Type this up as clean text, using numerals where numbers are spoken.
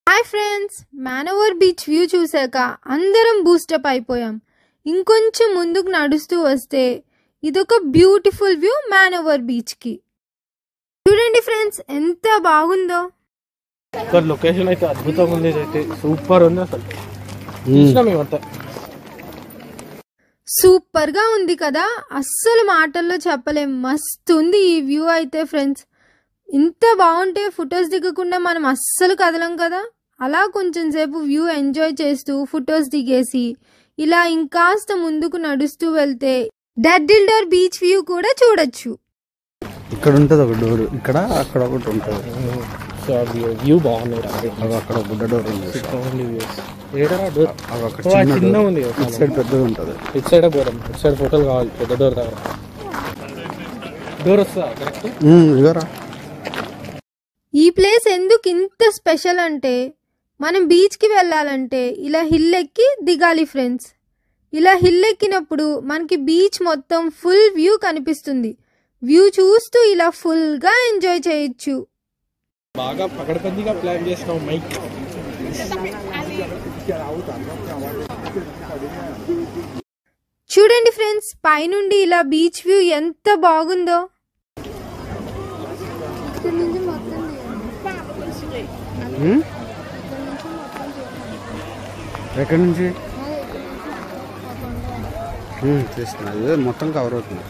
Hi friends, మానోవర్ beach view చూసాక అందరం boost up అయిపోయాం. ఇంకొంచెం ముందుకు నడుస్తూ వస్తే ఇదొక బ్యూటిఫుల్ వ్యూ మానోవర్ బీచ్ కి. చూడండి ఫ్రెండ్స్, ఎంత బాగుందో. లొకేషన్ అయితే అద్భుతంగా ఉంది, అయితే సూపర్ ఉంది. అసలు సూపర్ గా ఉంది కదా, అస్సలు మాటల్లో చెప్పలేం. మస్తు ఉంది ఈ వ్యూ అయితే ఫ్రెండ్స్. ఇంత బాగుంటే ఫొటోస్ దిగకుండా మనం అస్సలు కదలం కదా. అలా కొంచెం సేపు వ్యూ ఎంజాయ్ చేస్తూ ఫొటోస్ దిగేసి ఇలా ఇంకాస్త ముందుకు నడుస్తూ వెళ్తే డడ్డిల్డోర్ బీచ్ వ్యూ కూడా చూడొచ్చు. ఇక్కడ ఉంటుంది ఒక డోర్, ఇక్కడ అక్కడ ఒకటి ఉంటుంది. వ్యూ బాగుంది. అక్కడ బుడ్డ డోర్ ఉంది, ఇటు సైడ్ పెద్దగా ఉంటుంది. ఇటు సైడ్ పోదాం, ఇటు సైడ్ ఫోటోలు కావాలి. పెద్ద డోర్ కావాలి. డోర్ వస్తుందా కరెక్ట్? ఇవరా. ఈ ప్లేస్ ఎందుకు ఇంత స్పెషల్ అంటే, మనం బీచ్కి వెళ్ళాలంటే ఇలా హిల్ ఎక్కి దిగాలి ఫ్రెండ్స్. ఇలా హిల్ ఎక్కినప్పుడు మనకి బీచ్ మొత్తం ఫుల్ వ్యూ కనిపిస్తుంది. వ్యూ చూస్తూ ఇలా ఫుల్గా ఎంజాయ్ చేయొచ్చు. బాగా పకడ్బందీగా ప్లాన్ చేసినాం మైక్. చూడండి ఫ్రెండ్స్, పైనుండి ఇలా బీచ్ వ్యూ ఎంత బాగుందో. ఎక్కడి నుంచి తీస్తున్నా, మొత్తం కవర్ అవుతుంది.